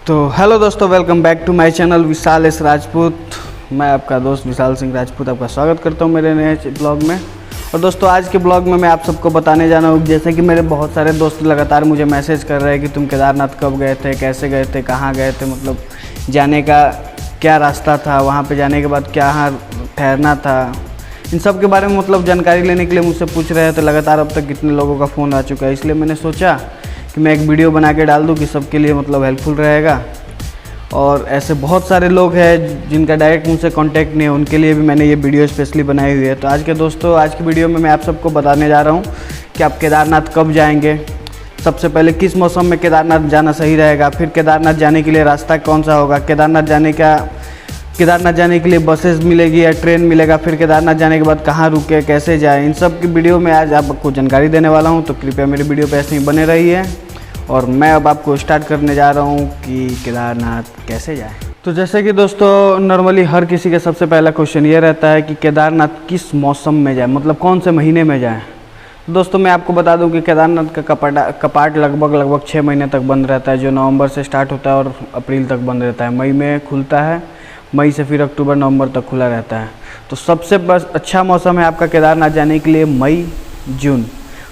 तो हेलो दोस्तों, welcome back to my channel Vishal S Rajput. मैं आपका दोस्त विशाल सिंह राजपूत आपका स्वागत करता हूं मेरे नए ब्लॉग में। और दोस्तों आज के ब्लॉग में मैं आप सबको बताने जाना हूं, जैसे कि मेरे बहुत सारे दोस्त लगातार मुझे मैसेज कर रहे हैं कि तुम केदारनाथ कब गए थे, कैसे गए थे, कहाँ गए थे, मतलब जाने का क्या रास्ता था, वहाँ पर जाने के बाद क्या ठहरना था, इन सब के बारे में मतलब जानकारी लेने के लिए मुझसे पूछ रहे हैं। तो लगातार अब तक कितने लोगों का फ़ोन आ चुका है, इसलिए मैंने सोचा कि मैं एक वीडियो बना के डाल दूं कि सबके लिए मतलब हेल्पफुल रहेगा। और ऐसे बहुत सारे लोग हैं जिनका डायरेक्ट मुझसे कांटेक्ट नहीं है, उनके लिए भी मैंने ये वीडियो स्पेशली बनाई हुई है। तो आज की वीडियो में मैं आप सबको बताने जा रहा हूँ कि आप केदारनाथ कब जाएंगे, सबसे पहले किस मौसम में केदारनाथ जाना सही रहेगा, फिर केदारनाथ जाने के लिए रास्ता कौन सा होगा, केदारनाथ जाने के लिए बसेस मिलेगी या ट्रेन मिलेगा, फिर केदारनाथ जाने के बाद कहाँ रुके, कैसे जाए, इन सब की वीडियो में आज आपको जानकारी देने वाला हूँ। तो कृपया मेरी वीडियो पे ऐसे ही बने रहिए। और मैं अब आपको स्टार्ट करने जा रहा हूँ कि केदारनाथ कैसे जाए। तो जैसे कि दोस्तों नॉर्मली हर किसी का सबसे पहला क्वेश्चन ये रहता है कि केदारनाथ किस मौसम में जाए, मतलब कौन से महीने में जाए। दोस्तों मैं आपको बता दूं कि केदारनाथ का कपाट लगभग 6 महीने तक बंद रहता है, जो नवंबर से स्टार्ट होता है और अप्रैल तक बंद रहता है। मई में खुलता है, मई से फिर अक्टूबर नवंबर तक खुला रहता है। तो सबसे अच्छा मौसम है आपका केदारनाथ जाने के लिए मई जून।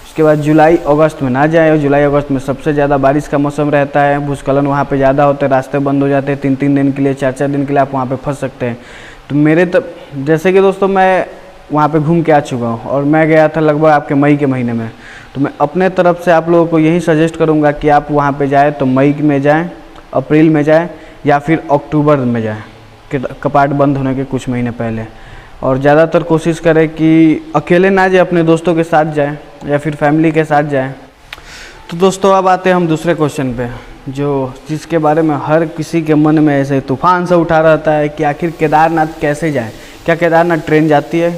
उसके बाद जुलाई अगस्त में ना जाए, और जुलाई अगस्त में सबसे ज़्यादा बारिश का मौसम रहता है, भूस्खलन वहाँ पे ज़्यादा होते हैं, रास्ते बंद हो जाते हैं, 3-3 दिन के लिए 4-4 दिन के लिए आप वहाँ पे फंस सकते हैं। तो जैसे कि दोस्तों मैं वहाँ पे घूम के आ चुका हूँ और मैं गया था लगभग आपके मई के महीने में। तो मैं अपने तरफ से आप लोगों को यही सजेस्ट करूँगा कि आप वहाँ पर जाएँ तो मई में जाएँ, अप्रैल में जाएँ या फिर अक्टूबर में जाएँ, कपाट बंद होने के कुछ महीने पहले। और ज़्यादातर कोशिश करें कि अकेले ना जाए, अपने दोस्तों के साथ जाएं या फिर फैमिली के साथ जाएं। तो दोस्तों अब आते हैं हम दूसरे क्वेश्चन पे, जिसके बारे में हर किसी के मन में ऐसे तूफान सा उठा रहता है कि आखिर केदारनाथ कैसे जाएं। क्या केदारनाथ ट्रेन जाती है,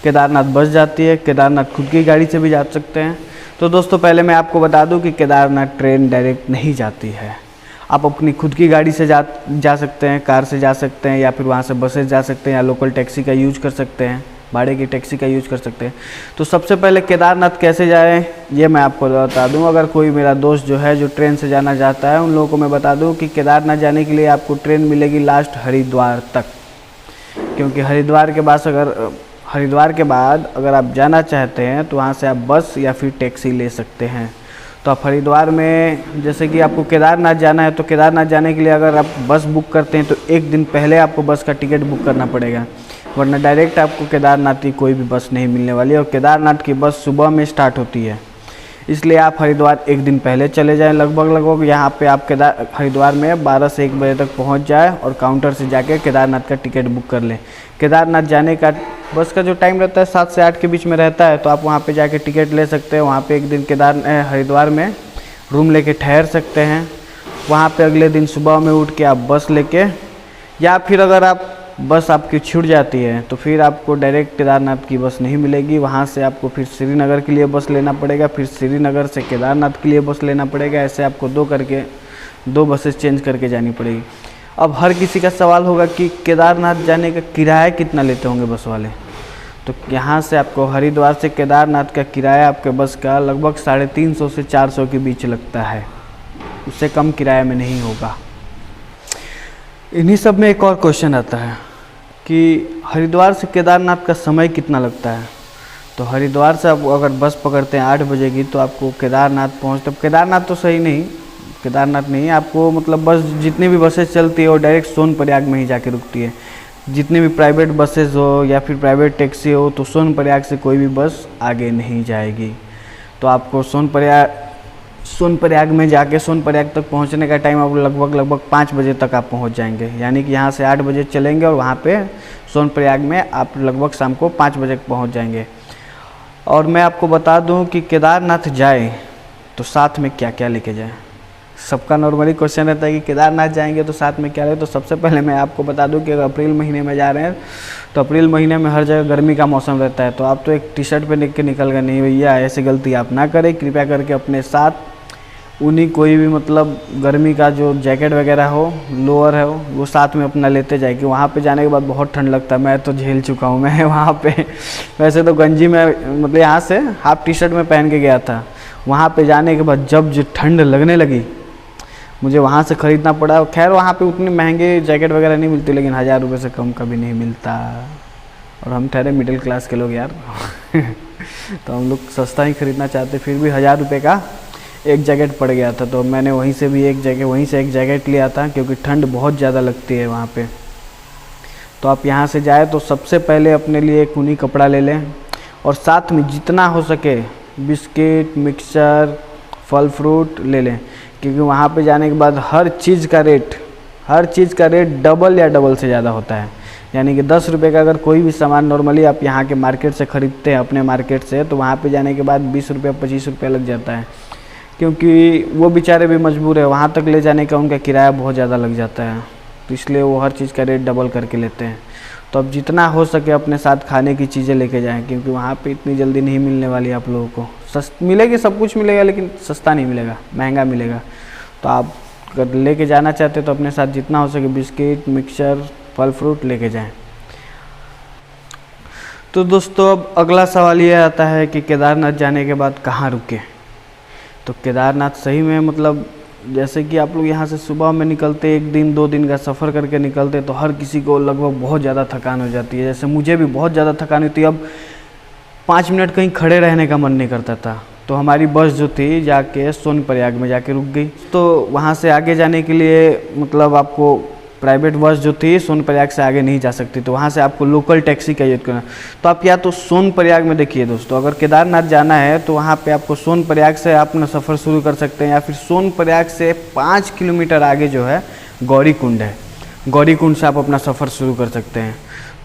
केदारनाथ बस जाती है, केदारनाथ खुद की गाड़ी से भी जा सकते हैं। तो दोस्तों पहले मैं आपको बता दूँ कि केदारनाथ ट्रेन डायरेक्ट नहीं जाती है। आप अपनी खुद की गाड़ी से जा सकते हैं, कार से जा सकते हैं, या फिर वहाँ से बसेस जा सकते हैं, या लोकल टैक्सी का यूज कर सकते हैं, भाड़े की टैक्सी का यूज कर सकते हैं। तो सबसे पहले केदारनाथ कैसे जाएं ये मैं आपको बता दूं। अगर कोई मेरा दोस्त जो है जो ट्रेन से जाना चाहता है, उन लोगों को मैं बता दूं कि केदारनाथ जाने के लिए आपको ट्रेन मिलेगी लास्ट हरिद्वार तक, क्योंकि हरिद्वार के बाद अगर आप जाना चाहते हैं तो वहाँ से आप बस या फिर टैक्सी ले सकते हैं। तो आप हरिद्वार में, जैसे कि आपको केदारनाथ जाना है, तो केदारनाथ जाने के लिए अगर आप बस बुक करते हैं तो एक दिन पहले आपको बस का टिकट बुक करना पड़ेगा, वरना डायरेक्ट आपको केदारनाथ की कोई भी बस नहीं मिलने वाली है। और केदारनाथ की बस सुबह में स्टार्ट होती है, इसलिए आप हरिद्वार एक दिन पहले चले जाएं। लगभग यहाँ पे आप हरिद्वार में 12 से 1 बजे तक पहुँच जाए और काउंटर से जाके केदारनाथ का टिकट बुक कर लें। केदारनाथ जाने का बस का जो टाइम रहता है 7 से 8 के बीच में रहता है, तो आप वहाँ पे जाके टिकट ले सकते हैं। वहाँ पे एक दिन हरिद्वार में रूम लेके ठहर सकते हैं। वहाँ पे अगले दिन सुबह में उठ के आप बस लेके, या फिर अगर आप बस आपकी छूट जाती है तो फिर आपको डायरेक्ट केदारनाथ की बस नहीं मिलेगी, वहाँ से आपको फिर श्रीनगर के लिए बस लेना पड़ेगा, फिर श्रीनगर से केदारनाथ के लिए बस लेना पड़ेगा। ऐसे आपको 2 बसेस चेंज करके जानी पड़ेगी। अब हर किसी का सवाल होगा कि केदारनाथ जाने का किराया कितना लेते होंगे बस वाले। तो यहाँ से आपको हरिद्वार से केदारनाथ का किराया आपके बस का लगभग 350 से 400 के बीच लगता है, उससे कम किराए में नहीं होगा। इन्हीं सब में एक और क्वेश्चन आता है कि हरिद्वार से केदारनाथ का समय कितना लगता है। तो हरिद्वार से आप अगर बस पकड़ते हैं 8 बजे की, तो आपको केदारनाथ तो सही नहीं, केदारनाथ नहीं, आपको मतलब बस जितनी भी बसेस चलती है वो डायरेक्ट सोनप्रयाग में ही जाके रुकती है। जितनी भी प्राइवेट बसेस हो या फिर प्राइवेट टैक्सी हो, तो सोनप्रयाग से कोई भी बस आगे नहीं जाएगी। तो आपको सोनप्रयाग में जाके सोनप्रयाग तक पहुंचने का टाइम आप लगभग 5 बजे तक आप पहुंच जाएंगे। यानी कि यहाँ से 8 बजे चलेंगे और वहाँ पे सोनप्रयाग में आप लगभग शाम को 5 बजे पहुँच जाएंगे। और मैं आपको बता दूं कि केदारनाथ जाए तो साथ में क्या क्या लेके जाएं। सबका नॉर्मली क्वेश्चन रहता है कि केदारनाथ जाएंगे तो साथ में क्या रहे। तो सबसे पहले मैं आपको बता दूं कि अगर अप्रैल महीने में जा रहे हैं तो अप्रैल महीने में हर जगह गर्मी का मौसम रहता है, तो आप तो एक टी-शर्ट पे निकल गए। नहीं भैया, ऐसी गलती आप ना करें। कृपया करके अपने साथ कोई भी मतलब गर्मी का जो जैकेट वगैरह हो, लोअर है वो साथ में अपना लेते जाए, कि वहाँ पे जाने के बाद बहुत ठंड लगता है। मैं तो झेल चुका हूँ। मैं वहाँ पे वैसे तो गंजी में मतलब यहाँ से हाफ टी-शर्ट में पहन के गया था। वहाँ पे जाने के बाद जब जो ठंड लगने लगी, मुझे वहाँ से ख़रीदना पड़ा। खैर वहाँ पे उतनी महंगे जैकेट वगैरह नहीं मिलती, लेकिन 1000 रुपये से कम कभी नहीं मिलता। और हम ठहरे मिडिल क्लास के लोग यार तो हम लोग सस्ता ही ख़रीदना चाहते, फिर भी 1000 रुपये का एक जैकेट पड़ गया था। तो मैंने वहीं से एक जैकेट लिया था, क्योंकि ठंड बहुत ज़्यादा लगती है वहाँ पे। तो आप यहाँ से जाए तो सबसे पहले अपने लिए एक ऊनी कपड़ा ले लें, और साथ में जितना हो सके बिस्किट, मिक्सचर, फल फ्रूट ले लें, क्योंकि वहाँ पे जाने के बाद हर चीज़ का रेट डबल या डबल से ज़्यादा होता है। यानी कि 10 रुपये का अगर कोई भी सामान नॉर्मली आप यहाँ के मार्केट से ख़रीदते हैं, अपने मार्केट से, तो वहाँ पे जाने के बाद 20 रुपये 25 रुपये लग जाता है, क्योंकि वो बेचारे भी मजबूर है, वहाँ तक ले जाने का उनका किराया बहुत ज़्यादा लग जाता है। तो इसलिए वो हर चीज़ का रेट डबल करके लेते हैं। तो अब जितना हो सके अपने साथ खाने की चीज़ें लेके जाएं, क्योंकि वहाँ पे इतनी जल्दी नहीं मिलने वाली आप लोगों को। मिलेगी, सब कुछ मिलेगा, लेकिन सस्ता नहीं मिलेगा, महंगा मिलेगा। तो आप अगर लेके जाना चाहते तो अपने साथ जितना हो सके बिस्किट, मिक्सचर, फल फ्रूट लेके जाएं। तो दोस्तों अब अगला सवाल ये आता है कि केदारनाथ जाने के बाद कहाँ रुके। तो केदारनाथ सही में मतलब जैसे कि आप लोग यहाँ से सुबह में निकलते, 1 दिन 2 दिन का सफ़र करके निकलते, तो हर किसी को लगभग बहुत ज़्यादा थकान हो जाती है। जैसे मुझे भी बहुत ज़्यादा थकान होती है। अब 5 मिनट कहीं खड़े रहने का मन नहीं करता था। तो हमारी बस जो थी जाके सोनप्रयाग में जाके रुक गई। तो वहाँ से आगे जाने के लिए मतलब आपको प्राइवेट बस जो थी सोनप्रयाग से आगे नहीं जा सकती, तो वहाँ से आपको लोकल टैक्सी का यूज़ करना। तो आप या तो सोनप्रयाग में देखिए दोस्तों, अगर केदारनाथ जाना है तो वहाँ पे आपको सोनप्रयाग से आप अपना सफ़र शुरू कर सकते हैं, या फिर सोनप्रयाग से 5 किलोमीटर आगे जो है गौरीकुंड है, गौरीकुंड से आप अपना सफ़र शुरू कर सकते हैं।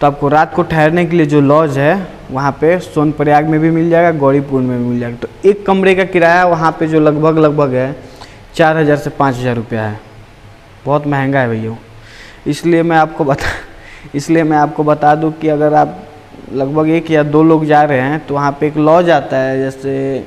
तो आपको रात को ठहरने के लिए जो लॉज है वहाँ पे सोनप्रयाग में भी मिल जाएगा, गौरीकुंड में भी मिल जाएगा। तो एक कमरे का किराया वहाँ पे जो लगभग है 4000 से 5000 रुपया है। बहुत महंगा है भैया। इसलिए मैं आपको बता दूं कि अगर आप लगभग 1 या 2 लोग जा रहे हैं तो वहाँ पे एक लॉज आता है, जैसे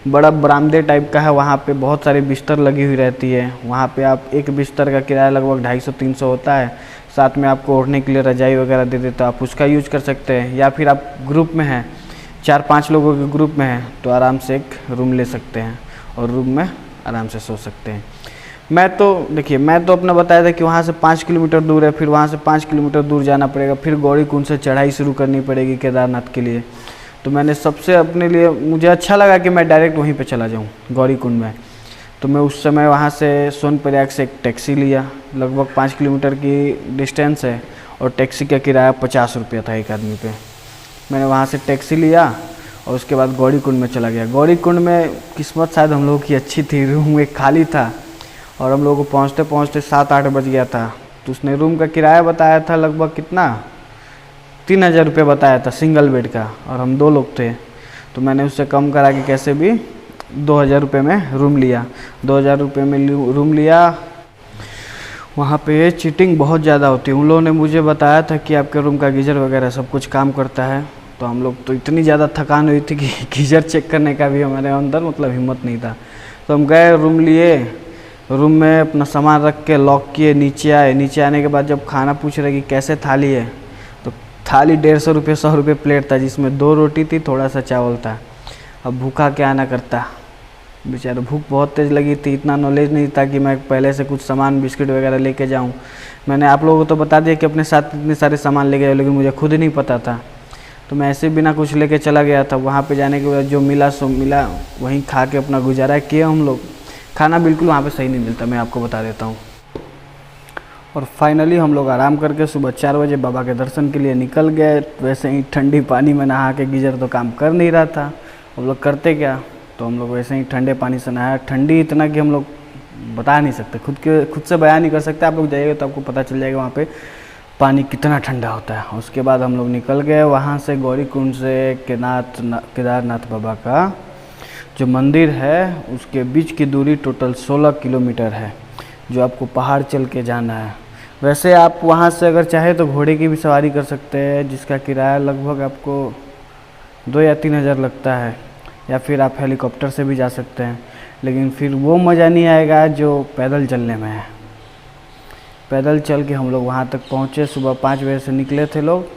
बड़ा बरामदे टाइप का है, वहाँ पे बहुत सारे बिस्तर लगी हुई रहती है। वहाँ पे आप एक बिस्तर का किराया लगभग 250-300 होता है। साथ में आपको ओढ़ने के लिए रजाई वगैरह दे देता है, आप उसका यूज कर सकते हैं। या फिर आप ग्रुप में हैं, 4-5 लोगों के ग्रुप में हैं, तो आराम से एक रूम ले सकते हैं और रूम में आराम से सो सकते हैं। मैं तो अपना बताया था कि वहाँ से 5 किलोमीटर दूर है, फिर वहाँ से 5 किलोमीटर दूर जाना पड़ेगा, फिर गौरीकुंड से चढ़ाई शुरू करनी पड़ेगी केदारनाथ के लिए। तो मैंने सबसे अपने लिए मुझे अच्छा लगा कि मैं डायरेक्ट वहीं पे चला जाऊँ गौरीकुंड में। तो मैं उस समय वहाँ से सोनप्रयाग से एक टैक्सी लिया, लगभग 5 किलोमीटर की डिस्टेंस है, और टैक्सी का किराया 50 रुपया था एक आदमी पे। मैंने वहाँ से टैक्सी लिया और उसके बाद गौरीकुंड में चला गया। गौरीकुंड में किस्मत शायद हम लोगों की अच्छी थी, रूम एक खाली था, और हम लोगों को पहुँचते पहुँचते 7-8 बज गया था। तो उसने रूम का किराया बताया था लगभग कितना, 3000 रुपये बताया था सिंगल बेड का, और हम 2 लोग थे। तो मैंने उससे कम करा के कैसे भी 2000 रुपये में रूम लिया। 2000 रुपये में रूम लिया। वहाँ पे चीटिंग बहुत ज़्यादा होती है। उन लोगों ने मुझे बताया था कि आपके रूम का गीज़र वगैरह सब कुछ काम करता है। तो हम लोग तो इतनी ज़्यादा थकान हुई थी कि गीज़र चेक करने का भी हमारे अंदर मतलब हिम्मत नहीं था। तो हम गए, रूम लिए, रूम में अपना सामान रख के लॉक किए, नीचे आए। नीचे आने के बाद जब खाना पूछ रहे कि कैसे थाली है, तो थाली 150 रुपये 100 रुपये प्लेट था, जिसमें 2 रोटी थी, थोड़ा सा चावल था। अब भूखा क्या ना करता, बेचारा भूख बहुत तेज़ लगी थी। इतना नॉलेज नहीं था कि मैं पहले से कुछ सामान बिस्किट वगैरह लेके जाऊं। मैंने आप लोगों को तो बता दिया कि अपने साथ इतने सारे सामान लेके जाओ, लेकिन मुझे खुद नहीं पता था। तो मैं ऐसे बिना कुछ लेके चला गया था। वहाँ पे जाने के बाद जो मिला सो मिला, वहीं खा के अपना गुजारा किया हम लोग। खाना बिल्कुल वहाँ पे सही नहीं मिलता, मैं आपको बता देता हूँ। और फाइनली हम लोग आराम करके सुबह 4 बजे बाबा के दर्शन के लिए निकल गए। वैसे ही ठंडी पानी में नहा के, गीज़र तो काम कर नहीं रहा था। हम लोग करते क्या, तो हम लोग वैसे ही ठंडे पानी से नहाया। ठंडी इतना कि हम लोग बता नहीं सकते, खुद से बयान नहीं कर सकते। आप लोग जाइएगा तो आपको पता चल जाएगा वहाँ पे पानी कितना ठंडा होता है। उसके बाद हम लोग निकल गए वहाँ से गौरीकुंड से केदारनाथ बाबा का जो मंदिर है, उसके बीच की दूरी टोटल 16 किलोमीटर है, जो आपको पहाड़ चल के जाना है। वैसे आप वहाँ से अगर चाहे तो घोड़े की भी सवारी कर सकते हैं, जिसका किराया लगभग आपको 2 या 3 हज़ार लगता है, या फिर आप हेलीकॉप्टर से भी जा सकते हैं। लेकिन फिर वो मज़ा नहीं आएगा जो पैदल चलने में है। पैदल चल के हम लोग वहाँ तक पहुँचे। सुबह 5 बजे से निकले थे लोग,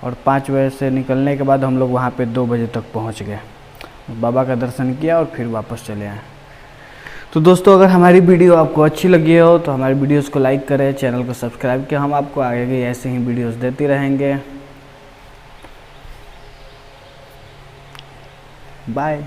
और 5 बजे से निकलने के बाद हम लोग वहाँ पे 2 बजे तक पहुँच गए। बाबा का दर्शन किया और फिर वापस चले आए। तो दोस्तों अगर हमारी वीडियो आपको अच्छी लगी हो तो हमारी वीडियोस को लाइक करें, चैनल को सब्सक्राइब किया। हम आपको आगे भी ऐसे ही वीडियोस देते रहेंगे। बाय।